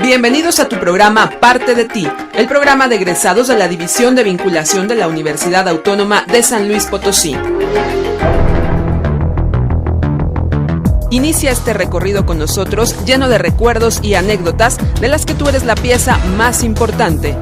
Bienvenidos a tu programa Parte de Ti, el programa de egresados de la División de Vinculación de la Universidad Autónoma de San Luis Potosí. Inicia este recorrido con nosotros lleno de recuerdos y anécdotas de las que tú eres la pieza más importante.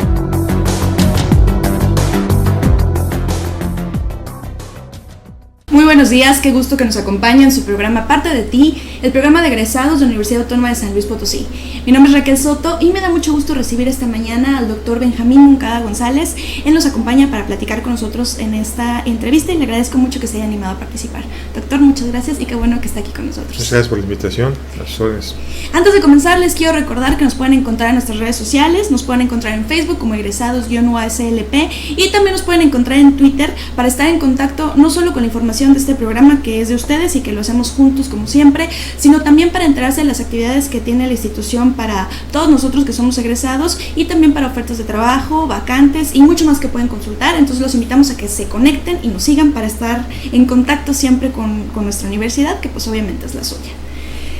Muy buenos días, qué gusto que nos acompañen en su programa Parte de Ti, el programa de egresados de la Universidad Autónoma de San Luis Potosí. Mi nombre es Raquel Soto y me da mucho gusto recibir esta mañana al doctor Benjamín Moncada González. Él nos acompaña para platicar con nosotros en esta entrevista y le agradezco mucho que se haya animado a participar. Doctor, muchas gracias y qué bueno que está aquí con nosotros. Muchas gracias por la invitación, las órdenes. Antes de comenzar, les quiero recordar que nos pueden encontrar en nuestras redes sociales, nos pueden encontrar en Facebook como egresados-UASLP y también nos pueden encontrar en Twitter para estar en contacto no solo con la información de este programa que es de ustedes y que lo hacemos juntos como siempre, sino también para enterarse de las actividades que tiene la institución para todos nosotros que somos egresados y también para ofertas de trabajo, vacantes y mucho más que pueden consultar. Entonces los invitamos a que se conecten y nos sigan para estar en contacto siempre con nuestra universidad, que pues obviamente es la suya.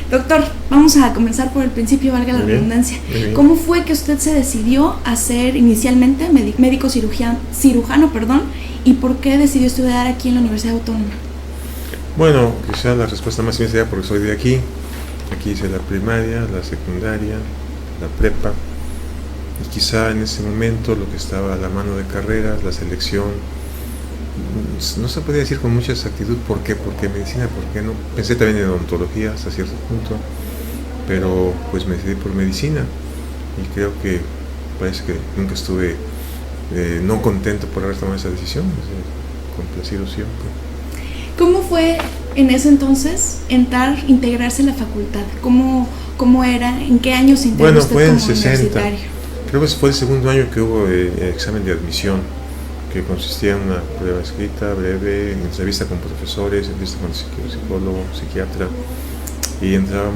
Doctor, vamos a comenzar por el principio, valga la redundancia. ¿Cómo fue que usted se decidió a ser inicialmente médico cirujano, y por qué decidió estudiar aquí en la Universidad Autónoma? Bueno, quizá la respuesta más simple sería porque soy de aquí. Aquí hice la primaria, la secundaria, la prepa. Y quizá en ese momento lo que estaba a la mano de carreras, la selección, no se podía decir con mucha exactitud por qué medicina, por qué no. Pensé también en odontología hasta cierto punto, pero pues me decidí por medicina y creo que parece que nunca estuve no contento por haber tomado esa decisión, complacido siempre. ¿Cómo fue en ese entonces integrarse en la facultad? ¿Cómo era? ¿En qué año se integró usted como universitario? Fue en 60. Creo que fue el segundo año que hubo examen de admisión, que consistía en una prueba escrita breve, entrevista con profesores, entrevista con psicólogo, psiquiatra, y entraban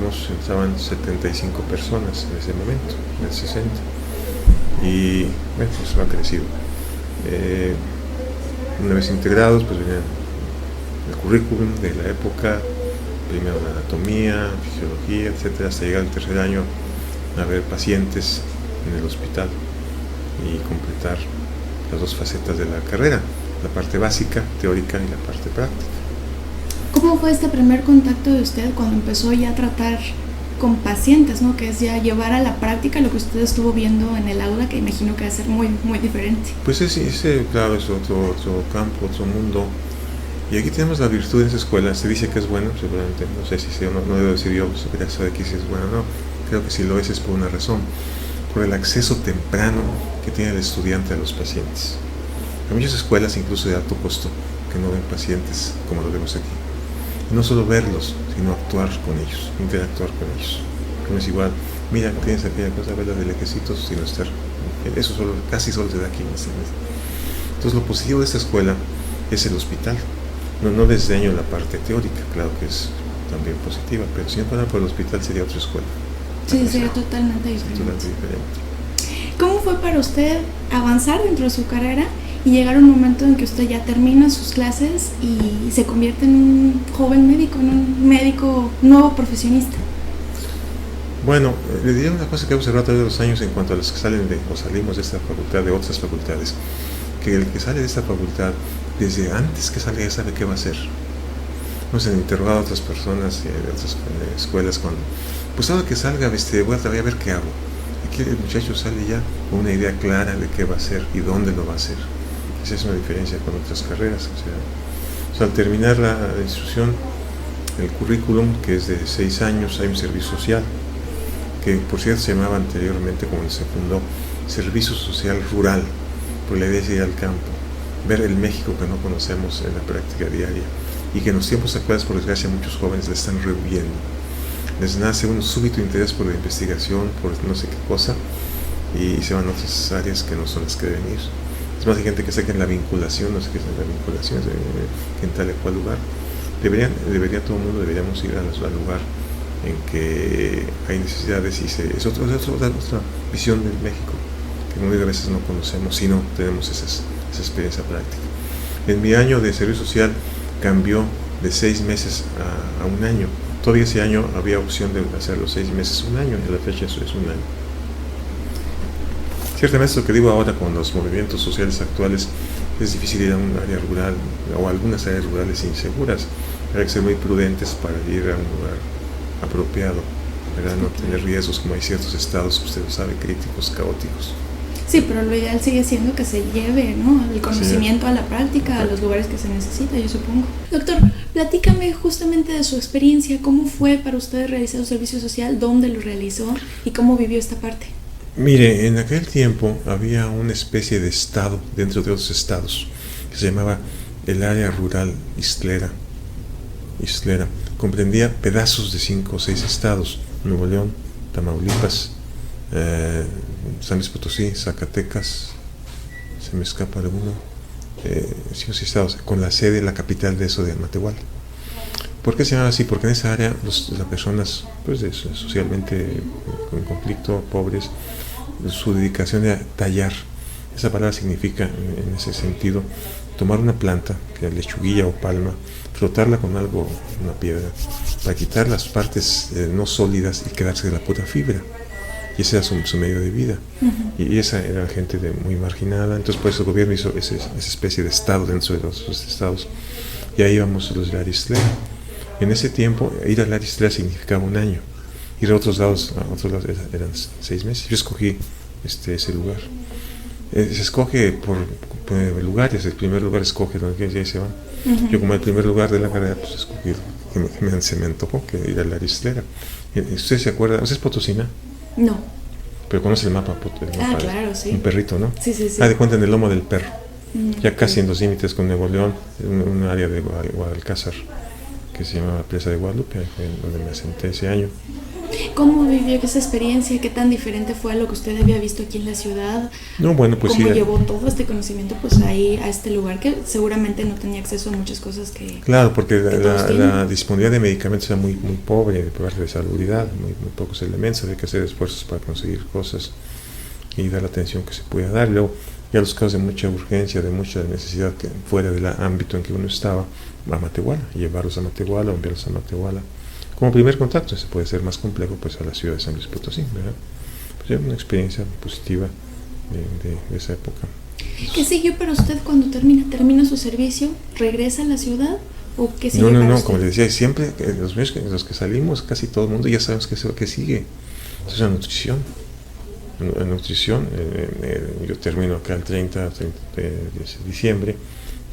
75 personas en ese momento, en el 60. Y bueno, pues ha crecido. Una vez integrados, pues venía el currículum de la época, primero la anatomía, fisiología, etcétera, hasta llegar al tercer año a ver pacientes en el hospital y completar las dos facetas de la carrera, la parte básica, teórica y la parte práctica. ¿Cómo fue este primer contacto de usted cuando empezó ya a tratar con pacientes, ¿no? Que es ya llevar a la práctica lo que usted estuvo viendo en el aula, que imagino que va a ser muy, muy diferente? Pues ese claro, es otro campo, otro mundo. Y aquí tenemos la virtud en esa escuela. Se dice que es bueno, seguramente, no sé si no debo decir yo, ya sabe que si es bueno o no. Creo que si lo es por una razón, por el acceso temprano que tiene el estudiante a los pacientes. Hay muchas escuelas, incluso de alto costo, que no ven pacientes como lo vemos aquí. Y no solo verlos, sino actuar con ellos, interactuar con ellos. No es igual, mira, tienes aquella cosa, verla de lejecitos, sino estar. Eso casi solo se da aquí en este mes. Entonces lo positivo de esta escuela es el hospital. No desdeño la parte teórica, claro que es también positiva, pero si no fuera por el hospital sería otra escuela. Sí, sería totalmente diferente. ¿Cómo fue para usted avanzar dentro de su carrera y llegar a un momento en que usted ya termina sus clases y se convierte en un joven médico, en un médico nuevo profesionista? Bueno, le diría una cosa que he observado a través de los años en cuanto a los que salen o salimos de esta facultad, de otras facultades, que el que sale de esta facultad, desde antes que salga ya sabe qué va a hacer. Hemos interrogado a otras personas de otras escuelas pues ahora que salga, voy a ver qué hago. Aquí el muchacho sale ya con una idea clara de qué va a hacer y dónde lo va a hacer. Esa es una diferencia con otras carreras. O sea, al terminar la instrucción, el currículum, que es de 6 años, hay un servicio social, que por cierto se llamaba anteriormente, cuando se fundó, Servicio Social Rural, por la idea de ir al campo, ver el México que no conocemos en la práctica diaria y que en los tiempos actuales, por desgracia, muchos jóvenes le están rehuyendo. Les nace un súbito interés por la investigación, por no sé qué cosa, y se van a otras áreas que no son las que deben ir. Es más, hay gente que saca en la vinculación, no sé qué es la vinculación, en tal o cual lugar. Todo el mundo deberíamos ir al lugar en que hay necesidades y es otra visión del México que muchas veces no conocemos si no tenemos esa experiencia práctica. En mi año de servicio social cambió de 6 meses a un año. Todavía ese año había opción de hacer los 6 meses un año, y a la fecha eso es un año. Ciertamente esto que digo ahora con los movimientos sociales actuales, es difícil ir a un área rural o a algunas áreas rurales inseguras. Hay que ser muy prudentes para ir a un lugar apropiado, ¿verdad? No tener riesgos como hay ciertos estados, usted lo sabe, críticos, caóticos. Sí, pero lo ideal sigue siendo que se lleve, ¿no?, el conocimiento a la práctica, a los lugares que se necesita, yo supongo. Doctor, platícame justamente de su experiencia, ¿cómo fue para usted realizar un servicio social? ¿Dónde lo realizó? ¿Y cómo vivió esta parte? Mire, en aquel tiempo había una especie de estado dentro de otros estados que se llamaba el área rural Islera. Comprendía pedazos de 5 o 6 estados: Nuevo León, Tamaulipas, San Luis Potosí, Zacatecas, se me escapa alguno, 5 o 6 estados, con la sede, la capital de eso, de Matehuala. ¿Por qué se llamaba así? Porque en esa área las personas pues, socialmente en conflicto, pobres, su dedicación era tallar. Esa palabra significa, en ese sentido, tomar una planta, que es lechuguilla o palma, frotarla con algo, una piedra, para quitar las partes no sólidas y quedarse de la pura fibra. Y ese era su medio de vida. Y esa era gente muy marginada. Entonces, pues el gobierno hizo esa especie de estado dentro de los estados. Y ahí íbamos los de Islera. En ese tiempo, ir a Islera significaba un año. Ir a otros lados eran 6 meses. Yo escogí ese lugar. Se escoge por lugares. El primer lugar escoge donde ya se van. Yo, como el primer lugar de la carrera, pues escogí se me antojó que ir a Islera. ¿Usted se acuerda? ¿Usted es potosina? No. Pero conoce el mapa. Claro, sí. Un perrito, ¿no? Sí. De cuenta en el lomo del perro. Ya casi en los límites con Nuevo León, un área de Guadalcázar, que se llamaba Presa de Guadalupe, donde me asenté ese año. ¿Cómo vivió esa experiencia? ¿Qué tan diferente fue a lo que usted había visto aquí en la ciudad? No, bueno, pues ¿Cómo sí, llevó todo este conocimiento pues ahí a este lugar que seguramente no tenía acceso a muchas cosas que... Claro, porque que la disponibilidad de medicamentos era muy pobre, de parte de salubridad, muy pocos elementos, había que hacer esfuerzos para conseguir cosas y dar la atención que se podía dar. Luego, ya los casos de mucha urgencia, de mucha necesidad que fuera del ámbito en que uno estaba, a Matehuala, llevarlos a Matehuala o enviarlos a Matehuala. Como primer contacto, se puede ser más complejo, pues a la ciudad de San Luis Potosí, ¿verdad? Pues era una experiencia positiva de esa época. ¿Qué siguió para usted cuando termina su servicio? ¿Regresa a la ciudad o qué sigue? No, como le decía, siempre los que salimos, casi todo el mundo ya sabemos qué sigue. Entonces, la nutrición. Yo termino acá el 30 de diciembre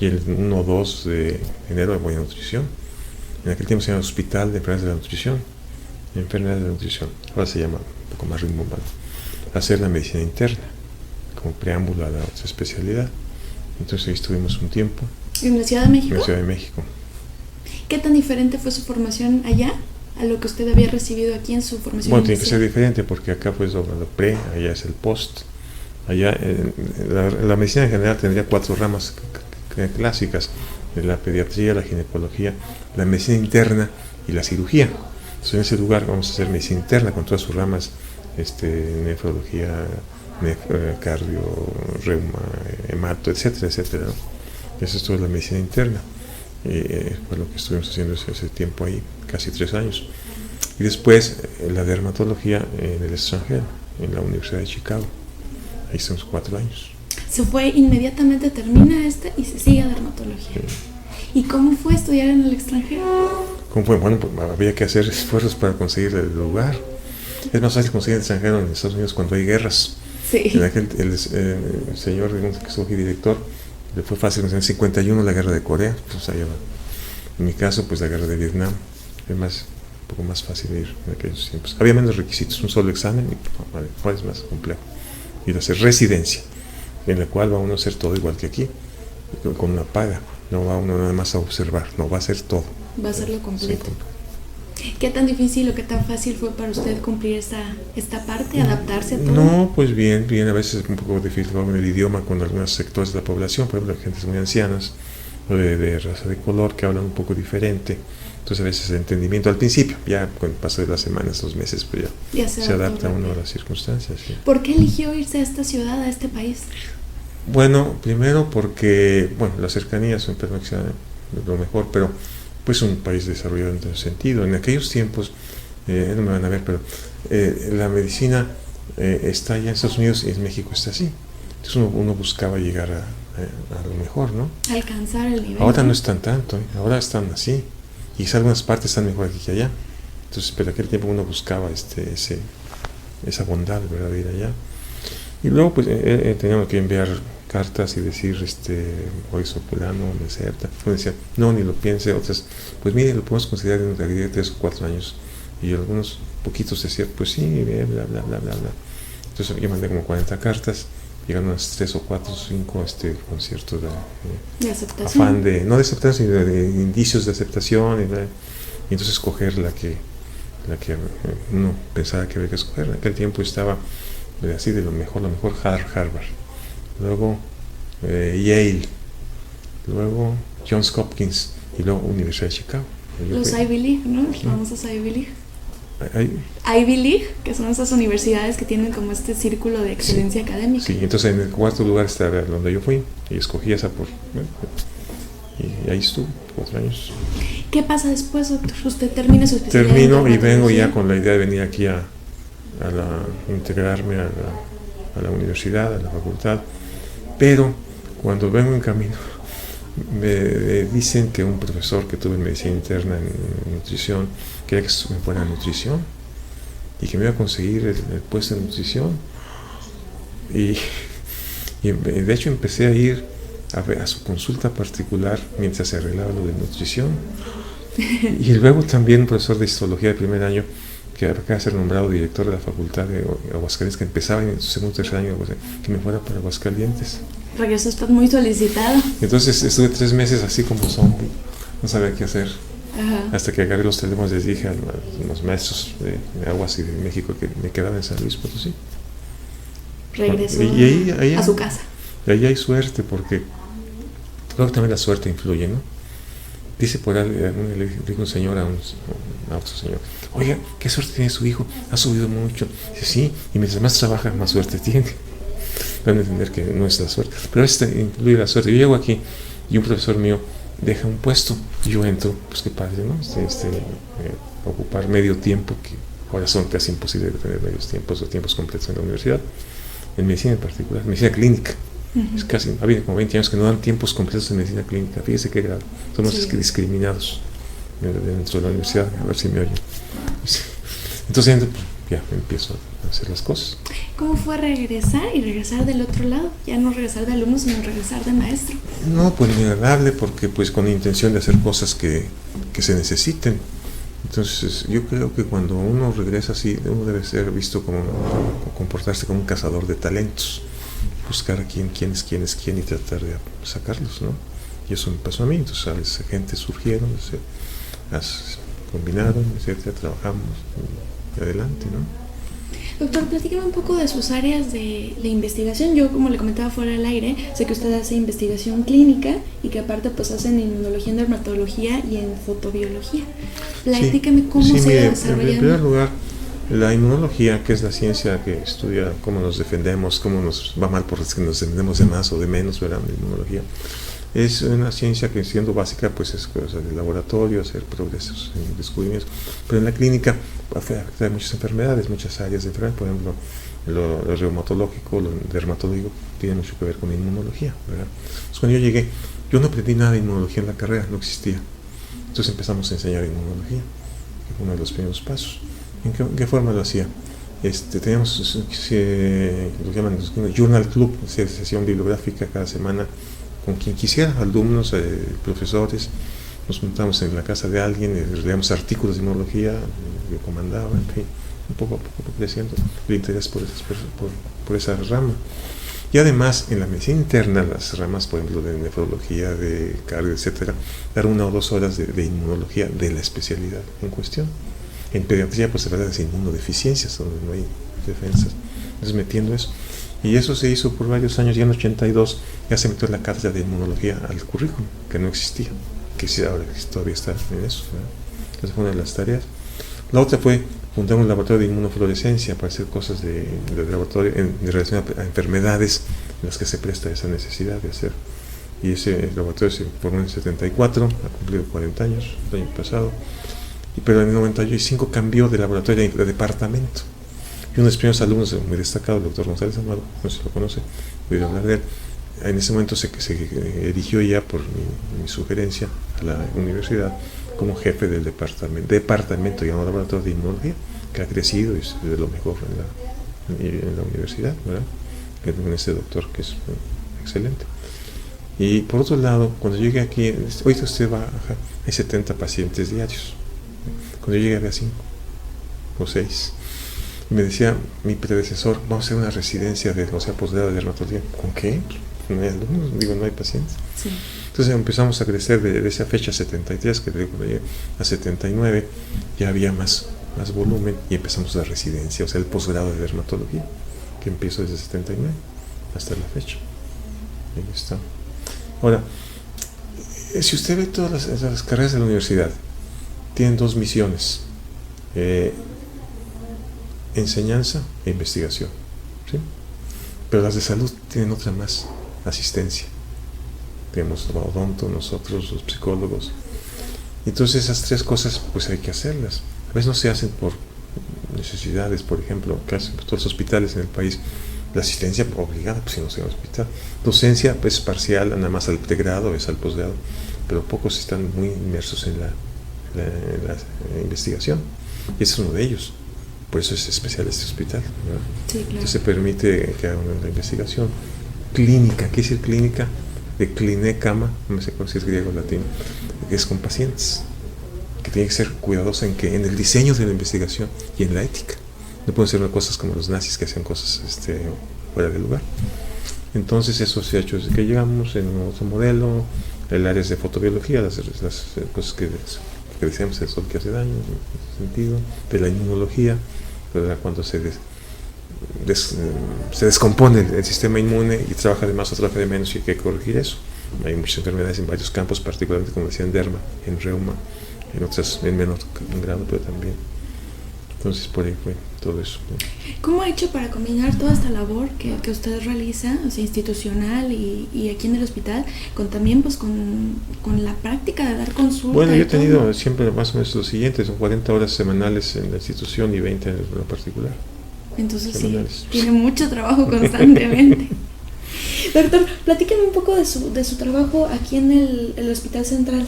y el 1 o 2 de enero voy a nutrición. En aquel tiempo se llamaba Hospital de Enfermedades de la Nutrición. Ahora se llama un poco más rimbombante. Hacer la medicina interna como preámbulo a la otra especialidad. Entonces ahí estuvimos un tiempo. ¿En la Ciudad de México? En la Ciudad de México. ¿Qué tan diferente fue su formación allá a lo que usted había recibido aquí en su formación? Bueno, tiene que ser diferente porque acá pues lo pre, allá es el post. Allá la medicina en general tendría 4 ramas clásicas: la pediatría, la ginecología, la medicina interna y la cirugía. Entonces, en ese lugar vamos a hacer medicina interna con todas sus ramas, nefrología, cardio, reuma, hemato, etcétera, ¿no? Eso es toda la medicina interna. Fue lo que estuvimos haciendo ese tiempo ahí, casi 3 años. Y después la dermatología en el extranjero, en la Universidad de Chicago. Ahí estamos 4 años. Se fue inmediatamente, termina y se sigue a dermatología. Sí. ¿Y cómo fue estudiar en el extranjero? ¿Cómo fue? Bueno, pues había que hacer esfuerzos para conseguir el lugar. Es más fácil conseguir el extranjero en Estados Unidos cuando hay guerras. Sí. En aquel, el señor que estuvo aquí director, le fue fácil en el 51 la guerra de Corea, pues allá va. En mi caso, pues la guerra de Vietnam. Es un poco más fácil ir en aquellos tiempos. Había menos requisitos, un solo examen y cuál es más complejo. Ir a hacer residencia, en la cual va uno a hacer todo igual que aquí, con una paga. No va uno nada más a observar, no, va a hacer todo. Va a hacerlo completo. Sí. ¿Qué tan difícil o qué tan fácil fue para usted cumplir esta parte, adaptarse a todo? No, pues bien, a veces es un poco difícil con el idioma con algunos sectores de la población, por ejemplo, gentes muy ancianas, o de raza de color, que hablan un poco diferente. Entonces a veces el entendimiento al principio, ya con el paso de las semanas, 2 meses, pues ya se adapta uno a las circunstancias. ¿Sí? ¿Por qué eligió irse a esta ciudad, a este país? Bueno, primero porque, la cercanía es lo mejor, pero pues un país desarrollado en ese sentido. En aquellos tiempos, no me van a ver, pero la medicina está allá en Estados Unidos y en México está así. Entonces uno buscaba llegar a lo mejor, ¿no? Alcanzar el nivel. Ahora no están tanto, ahora están así. Y quizás algunas partes están mejor aquí que allá. Entonces, pero en aquel tiempo uno buscaba esa bondad, ¿verdad? De ir allá. Y luego, pues, teníamos que enviar cartas y decir, hoy soy fulano, me acepta. Uno decía, no, ni lo piense. Otras, pues mire, lo podemos considerar en una de 3 o 4 años. Y algunos poquitos decían, pues sí, bla, bla, bla, bla, bla. Entonces yo mandé como 40 cartas. Llegaron unas 3 o 4 o 5 conciertos de aceptación. Afán no de aceptación, sino de indicios de aceptación. Y entonces escoger la que uno pensaba que había que escoger. En aquel tiempo estaba así de lo mejor Harvard, luego Yale, luego Johns Hopkins y luego Universidad de Chicago. Los Ivy League, ¿no? Los famosos Ivy League. Ivy League, que son esas universidades que tienen como este círculo de excelencia académica. Sí, entonces en el cuarto lugar estaba donde yo fui y escogí esa y ahí estuve 4 años. ¿Qué pasa después, doctor? Usted termina su especialidad. Termino y vengo ya con la idea de venir aquí a integrarme a la universidad, a la facultad, pero cuando vengo en camino me dicen que un profesor que tuve en medicina interna en nutrición quería que me fuera a nutrición y que me iba a conseguir el puesto en nutrición y de hecho empecé a ir a su consulta particular mientras se arreglaba lo de nutrición. Y luego también un profesor de histología de primer año que acaba de ser nombrado director de la facultad de Aguascalientes, que empezaba en su segundo o tercer año, que me fuera para Aguascalientes. Regresó usted muy solicitado. Entonces estuve 3 meses así como zombie, no sabía qué hacer. Ajá. Hasta que agarré los teléfonos, les dije a los maestros de Aguas y de México que me quedaba en San Luis Potosí. Regresó y ahí, a su casa. Y ahí hay suerte, porque creo que también la suerte influye, ¿no? Dice por ahí, le dijo un señor a otro señor, oiga, ¿qué suerte tiene su hijo? Ha subido mucho. Dice, sí, y mientras más trabaja, más suerte tiene. Van a entender que no es la suerte, pero incluye la suerte. Yo llego aquí y un profesor mío deja un puesto y yo entro, pues qué padre, ¿no? Ocupar medio tiempo, que ahora son casi imposibles de tener medios tiempos o tiempos completos en la universidad, en medicina en particular, medicina clínica. Es casi, había como 20 años que no dan tiempos completos en medicina clínica. Fíjese qué grave. Somos discriminados dentro de la universidad. A ver si me oyen. Entonces ya empiezo a hacer las cosas. ¿Cómo fue regresar del otro lado? Ya no regresar de alumno, sino regresar de maestro. No, pues muy agradable, porque pues con la intención de hacer cosas que se necesiten. Entonces yo creo que cuando uno regresa así, uno debe ser visto comportarse como un cazador de talentos. Buscar a quién es quién y tratar de sacarlos, ¿no? Y eso me pasó a mí. Entonces gente surgieron, combinaron, etcétera, trabajamos y adelante, ¿no? Doctor, platíqueme un poco de sus áreas de investigación. Yo, como le comentaba fuera del aire, sé que usted hace investigación clínica y que aparte pues hacen inmunología, en dermatología y en fotobiología. Platíqueme cómo se ha desarrollado. En primer lugar, la inmunología, que es la ciencia que estudia cómo nos defendemos, cómo nos va mal por que nos defendemos de más o de menos, ¿verdad? La inmunología es una ciencia que, siendo básica, pues es cosa de laboratorio, hacer progresos en descubrimientos, pero en la clínica afecta a muchas enfermedades, muchas áreas de enfermedad. Por ejemplo, lo reumatológico, lo dermatológico tiene mucho que ver con la inmunología, ¿verdad? Entonces, cuando yo llegué, yo no aprendí nada de inmunología en la carrera, no existía. Entonces empezamos a enseñar inmunología, que fue uno de los primeros pasos. ¿En qué forma lo hacía? Teníamos lo que llaman Journal Club, sesión bibliográfica cada semana con quien quisiera, alumnos, profesores. Nos juntamos en la casa de alguien, leíamos artículos de inmunología, yo comandaba, en fin, poco a poco creciendo el interés por esa rama. Y además, en la medicina interna, las ramas, por ejemplo, de nefrología, de cardio, etcétera, dar 1 o 2 horas de inmunología de la especialidad en cuestión. En pediatría, pues se trata de inmunodeficiencias, donde no hay defensas. Entonces, metiendo eso. Y eso se hizo por varios años. Ya en 82 ya se metió la cátedra de inmunología al currículum, que no existía, que sí, ahora todavía está en eso, ¿verdad? Esa fue una de las tareas. La otra fue fundar un laboratorio de inmunofluorescencia para hacer cosas de laboratorio de relación a enfermedades en las que se presta esa necesidad de hacer. Y ese laboratorio se formó en el 74, ha cumplido 40 años, el año pasado. Pero en el 95 cambió de laboratorio de departamento. Y uno de los primeros alumnos muy destacado, el doctor González Amado, no sé si lo conoce, voy a hablar de él. En ese momento se erigió ya por mi sugerencia a la universidad como jefe del departamento llamado Laboratorio de Inmunología, que ha crecido y es de lo mejor en la universidad, ¿verdad? Con este doctor que es excelente. Y por otro lado, cuando llegué aquí, ahorita usted va, hay 70 pacientes diarios. Cuando llegué había 5 o 6. Y me decía mi predecesor, vamos a hacer una residencia de, posgrado de dermatología. ¿Con qué? No hay alumnos, digo, no hay pacientes. Sí. Entonces empezamos a crecer de esa fecha 73, que cuando llegué a 79, ya había más volumen y empezamos la residencia, o sea, el posgrado de dermatología, que empezó desde 79 hasta la fecha. Ahí está. Ahora, si usted ve todas las carreras de la universidad, tienen 2 misiones: enseñanza e investigación, ¿sí? Pero las de salud tienen otra más: asistencia. Tenemos odonto, nosotros, los psicólogos. Entonces esas 3 cosas pues hay que hacerlas. A veces no se hacen por necesidades, por ejemplo, casi todos los hospitales en el país. La asistencia obligada, pues si no se va al hospital. Docencia pues parcial, nada más al pregrado, es al posgrado, pero pocos están muy inmersos en la investigación. Y ese es uno de ellos. Por eso es especial este hospital, ¿verdad? Sí, claro. Entonces se permite que hagan la investigación clínica. ¿Qué es decir clínica? De cliné cama, no sé si es griego o latino, que es con pacientes, que tiene que ser cuidadosa en el diseño de la investigación y en la ética. No pueden ser cosas como los nazis que hacían cosas fuera de lugar. Entonces eso se ha hecho desde que llegamos en otro modelo, el área de fotobiología, las cosas que decíamos, el sol que hace daño, en ese sentido, de la inmunología, ¿verdad? Cuando se descompone el sistema inmune y trabaja de más o trabaja de menos, y hay que corregir eso. Hay muchas enfermedades en varios campos, particularmente como decía en derma, en reuma, en otras en menor grado, pero también. Entonces por ahí fue todo eso, ¿no? ¿Cómo ha hecho para combinar toda esta labor que usted realiza, o sea, institucional y aquí en el hospital, con también pues con la práctica de dar consulta? Bueno, yo he tenido siempre más o menos lo siguiente: son 40 horas semanales en la institución y 20 en lo particular. Entonces semanales. Sí, tiene mucho trabajo constantemente. Doctor, platíqueme un poco de su trabajo aquí en el Hospital Central.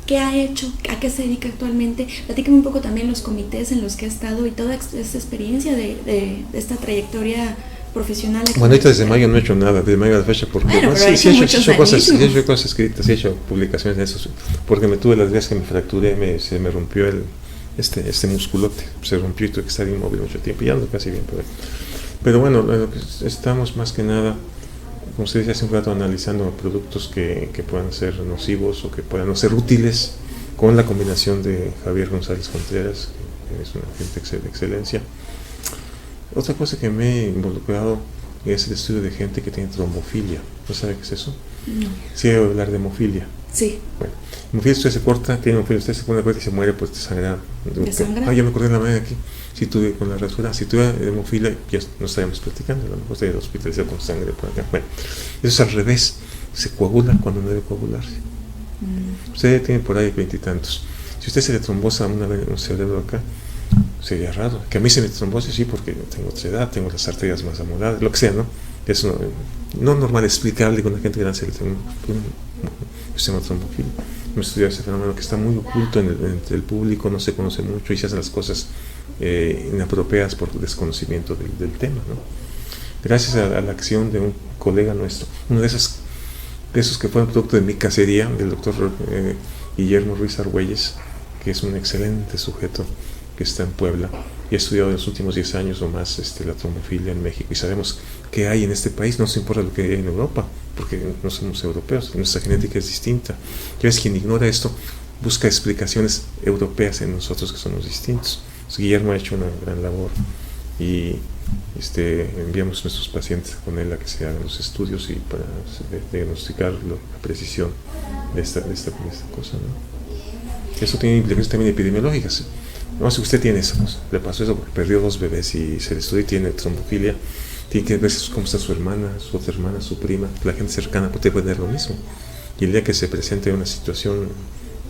¿Qué ha hecho? ¿A qué se dedica actualmente? Platíqueme un poco también los comités en los que ha estado y toda esta experiencia de esta trayectoria profesional. Bueno, ahorita desde mayo no he hecho nada, desde mayo a la fecha, porque bueno, sí he hecho cosas escritas, sí he hecho publicaciones de eso, porque me tuve las veces que me fracturé, se me rompió este musculote, se rompió y tuve que estar inmóvil mucho tiempo, y ando casi bien por ahí. Pero bueno, estamos más que nada, como usted decía hace un rato, analizando productos que puedan ser nocivos o que puedan no ser útiles, con la combinación de Javier González Contreras, que es una gente de excelencia. Otra cosa que me he involucrado es el estudio de gente que tiene trombofilia. ¿No sabe qué es eso? No. Sí, he oído hablar de hemofilia. Sí. Bueno, hemofilia, usted se corta, tiene hemofilia, usted se pone cuerda y se muere, pues te sangra. ¿De sangra? Ya me acordé de la manera aquí. Si tuve con la rasura, si tuve hemofilia, ya no estaríamos platicando, a lo mejor estaría hospitalizado con sangre por acá. Bueno, eso es al revés, se coagula cuando no debe coagularse. Usted tiene por ahí 20 y tantos. Si usted se le trombosa un cerebro acá, sería raro. Que a mí se me trombose, sí, porque tengo otra edad, tengo las arterias más amoladas, lo que sea, ¿no? Es no normal, explicable con la gente grande se le tengo un sistema trombofilia. Hemos estudiado ese fenómeno que está muy oculto entre el público, no se conoce mucho y se hacen las cosas inapropiadas por desconocimiento del tema, ¿no? Gracias a la acción de un colega nuestro, uno de esos que fueron producto de mi cacería, del doctor Guillermo Ruiz Argüelles, que es un excelente sujeto que está en Puebla y ha estudiado en los últimos 10 años o más la trombofilia en México, y sabemos que hay en este país, no nos importa lo que hay en Europa, porque no somos europeos, nuestra genética es distinta. Ya ves, quien ignora esto busca explicaciones europeas en nosotros que somos distintos. Entonces, Guillermo ha hecho una gran labor y enviamos a nuestros pacientes con él a que se hagan los estudios y para diagnosticar la precisión de esta cosa, ¿no? Eso tiene implicaciones también epidemiológicas. No sé si usted tiene eso, le pasó eso porque perdió 2 bebés y se le estudia y tiene trombofilia, tiene que ver cómo está su hermana, su otra hermana, su prima, la gente cercana puede tener lo mismo. Y el día que se presente una situación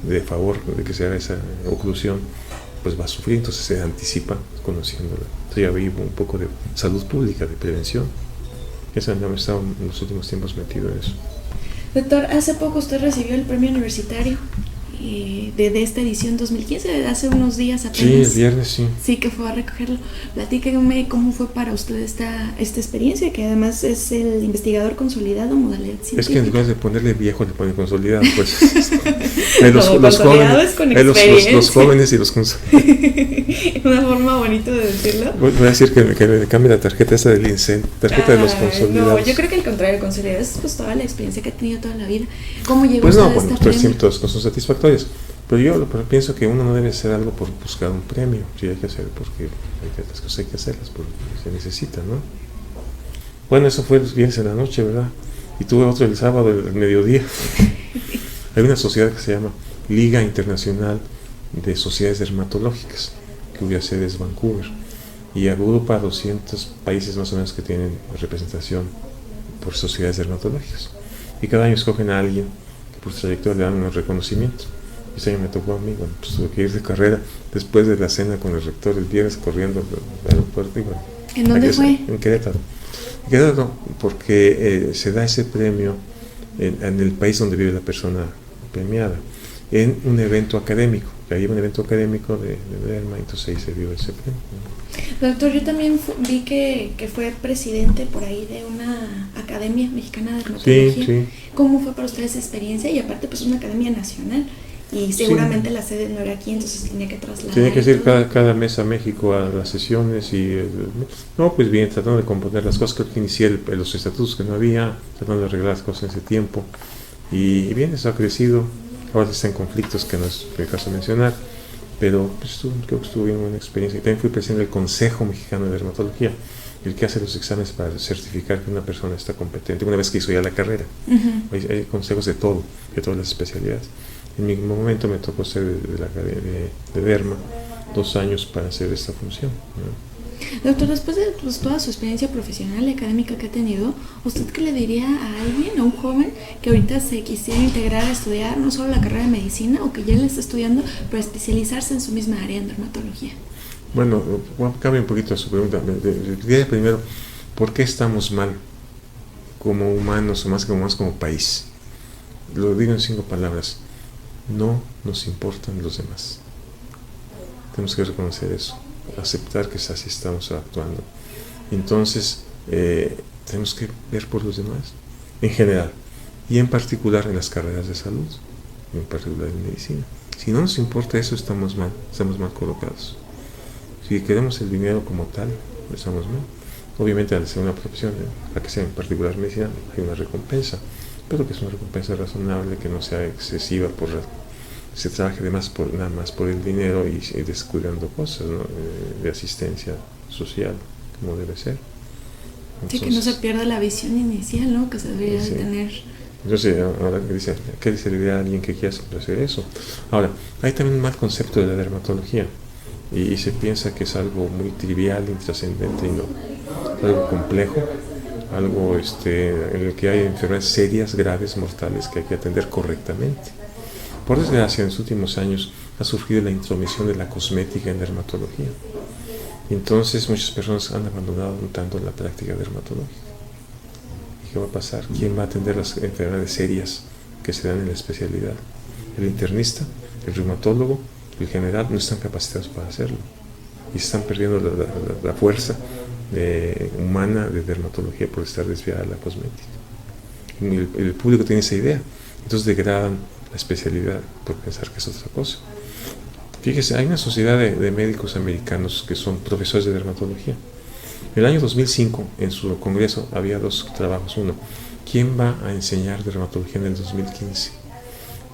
de favor de que se haga esa oclusión, pues va a sufrir, entonces se anticipa conociéndola. Entonces ya vi un poco de salud pública, de prevención. Esa no me estaba en los últimos tiempos metido en eso. Doctor, hace poco usted recibió el premio universitario de esta edición 2015, hace unos días apenas. Sí, el viernes, sí. Sí, que fue a recogerlo. Platíqueme cómo fue para usted esta experiencia, que además es el investigador consolidado, modalidad científica. Es que en lugar de ponerle viejo, le ponen consolidado, pues. Los jóvenes, con los jóvenes y los consolidados. Una forma bonita de decirlo. Voy a decir que me cambie la tarjeta esa del INSEN, tarjeta de los consolidados. No, yo creo que al contrario, el consolidado es pues toda la experiencia que ha tenido toda la vida. ¿Cómo llegó pues usted no, a bueno, esta pues premio? siempre todas son satisfactorias. Pero yo pienso que uno no debe hacer algo por buscar un premio. Sí, hay que hacer porque las cosas hay que hacerlas porque se necesitan, ¿no? Bueno, eso fue el viernes en la noche, ¿verdad? Y tuve otro el sábado al mediodía. Hay una sociedad que se llama Liga Internacional de Sociedades Dermatológicas, cuya sede es Vancouver, y agrupa 200 países más o menos que tienen representación por sociedades dermatológicas. Y cada año escogen a alguien que por su trayectoria le dan un reconocimiento. Y ese año me tocó a mí, bueno, pues tuve que ir de carrera después de la cena con el rector el viernes corriendo al aeropuerto. Y bueno, ¿En dónde fue? En Querétaro. En Querétaro, porque se da ese premio en el país donde vive la persona premiada, en un evento académico. Ahí hay un evento académico de Derma, entonces ahí se dio ese premio. Doctor, yo también vi que fue presidente por ahí de una academia mexicana de dermatología. Sí, sí. ¿Cómo fue para usted esa experiencia? Y aparte, pues una academia nacional. Y seguramente la sede no era aquí, entonces tenía que trasladar. Tenía que ir cada mes a México a las sesiones y no, pues bien, tratando de componer las cosas. Creo que inicié los estatutos que no había, tratando de arreglar las cosas en ese tiempo. Y bien, eso ha crecido. Ahora está en conflictos que no es el caso mencionar, pero pues, creo que estuvo bien una experiencia. Y también fui presidente del Consejo Mexicano de Dermatología, el que hace los exámenes para certificar que una persona está competente, una vez que hizo ya la carrera. Hay consejos de todo, de todas las especialidades. En mi momento me tocó ser de la academia de Derma 2 años para hacer esta función, ¿no? Doctor, después de pues, toda su experiencia profesional y académica que ha tenido, ¿usted qué le diría a alguien, a un joven que ahorita se quisiera integrar a estudiar no solo la carrera de medicina o que ya le está estudiando, pero especializarse en su misma área en dermatología? Bueno, cambia un poquito su pregunta. Diría primero, ¿por qué estamos mal como humanos o más como país? Lo digo en 5 palabras. No nos importan los demás. Tenemos que reconocer eso, aceptar que así estamos actuando. Entonces, tenemos que ver por los demás, en general, y en particular en las carreras de salud, en particular en medicina. Si no nos importa eso, estamos mal colocados. Si queremos el dinero como tal, estamos mal. Obviamente, al ser una profesión, la que sea en particular medicina, hay una recompensa, pero que es una recompensa razonable, que no sea excesiva se trabaje nada más por el dinero y descuidando cosas, ¿no? De asistencia social, como debe ser. Entonces, sí, que no se pierda la visión inicial, ¿no? Que se debería de tener. Entonces, ahora ¿qué le serviría a alguien que quiera hacer eso? Ahora, hay también un mal concepto de la dermatología y se piensa que es algo muy trivial, intrascendente, y no, algo complejo, algo en el que hay enfermedades serias, graves, mortales que hay que atender correctamente. Por desgracia, en los últimos años ha surgido la intromisión de la cosmética en dermatología. Entonces, muchas personas han abandonado un tanto la práctica dermatológica. ¿Y qué va a pasar? ¿Quién va a atender las enfermedades serias que se dan en la especialidad? El internista, el reumatólogo, el general no están capacitados para hacerlo. Y se están perdiendo la fuerza humana de dermatología por estar desviada a la cosmética. El público tiene esa idea, entonces degradan la especialidad por pensar que es otra cosa. Fíjese, hay una sociedad de médicos americanos que son profesores de dermatología. En el año 2005, en su congreso, había 2 trabajos. Uno, ¿quién va a enseñar dermatología en el 2015?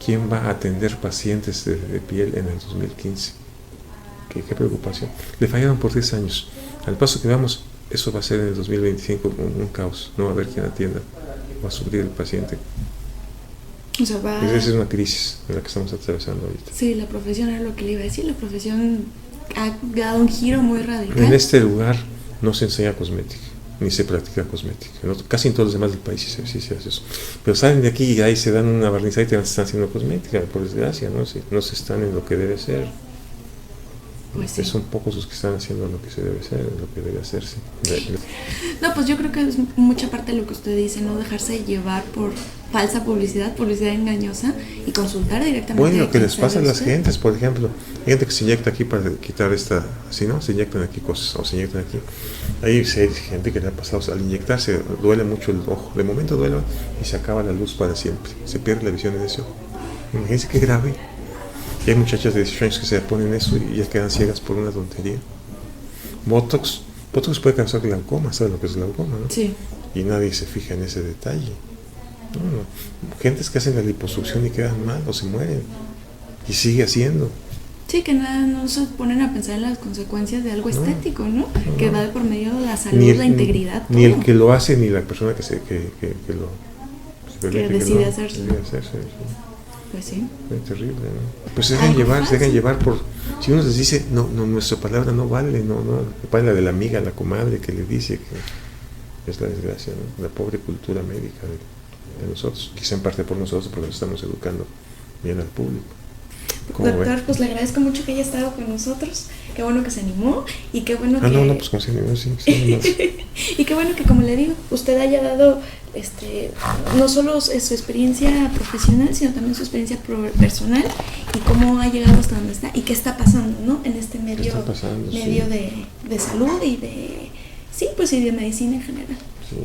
¿Quién va a atender pacientes de piel en el 2015? Qué preocupación. Le fallaron por 10 años. Al paso que vamos, eso va a ser en el 2025 un caos. No va a haber quien atienda. Va a sufrir el paciente. O sea, Esa es una crisis en la que estamos atravesando ahorita. Sí, la profesión era lo que le iba a decir. La profesión ha dado un giro muy radical. En este lugar no se enseña cosmética, ni se practica cosmética. Casi en todos los demás del país sí se hace eso. Pero salen de aquí y ahí se dan una barnizada y te están haciendo cosmética, por desgracia, ¿no? No se están en lo que debe ser. Pues sí. Son pocos los que están haciendo lo que se debe hacer, lo que debe hacerse. No, pues yo creo que es mucha parte de lo que usted dice, no dejarse llevar por falsa publicidad engañosa, y consultar directamente. Bueno, lo que les pasa a las usted. gentes, por ejemplo, hay gente que se inyecta aquí para quitar esta, así, ¿no? Se inyectan aquí cosas, o se inyectan aquí. Hay gente que le ha pasado, al inyectarse duele mucho el ojo, de momento duele y se acaba la luz para siempre, se pierde la visión en ese ojo. Imagínense qué grave. Y hay muchachas de 18 años que se ponen eso y ya quedan ciegas por una tontería. Botox puede causar glaucoma, ¿sabes lo que es glaucoma, no? Sí. Y nadie se fija en ese detalle. No. Gentes que hacen la liposucción y quedan mal o se mueren. Y sigue haciendo. Sí, que nada, no se ponen a pensar en las consecuencias de algo estético, ¿no? Que va por medio de la salud, la integridad. Ni todo. el que lo hace, ni la persona que decide hacerse. Sí. Pues sí. Es terrible, ¿no? Pues se dejan llevar por... Si uno les dice, no, nuestra palabra no vale, no, vale la de la amiga, la comadre que le dice que es la desgracia, ¿no? La pobre cultura médica de nosotros, quizá en parte por nosotros, porque nos estamos educando bien al público. Doctor, pues le agradezco mucho que haya estado con nosotros. Qué bueno que se animó y qué bueno que... pues como se animó, sí. Y qué bueno que, como le digo, usted haya dado no solo su experiencia profesional, sino también su experiencia personal y cómo ha llegado hasta donde está y qué está pasando, ¿no? En este medio, de salud y y de medicina en general. Sí.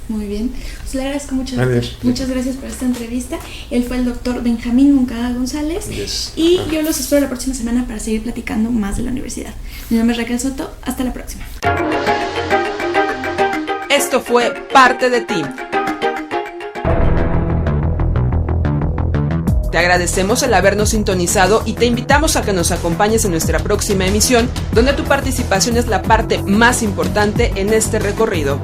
Muy bien, pues le agradezco mucho. Adiós. Muchas gracias por esta entrevista. Él fue el doctor Benjamín Moncada González. Yes. Y yo los espero la próxima semana para seguir platicando más de la universidad. Mi nombre es Raquel Soto, hasta la próxima. Esto fue Parte de Ti. Te agradecemos el habernos sintonizado y te invitamos a que nos acompañes en nuestra próxima emisión, donde tu participación es la parte más importante en este recorrido.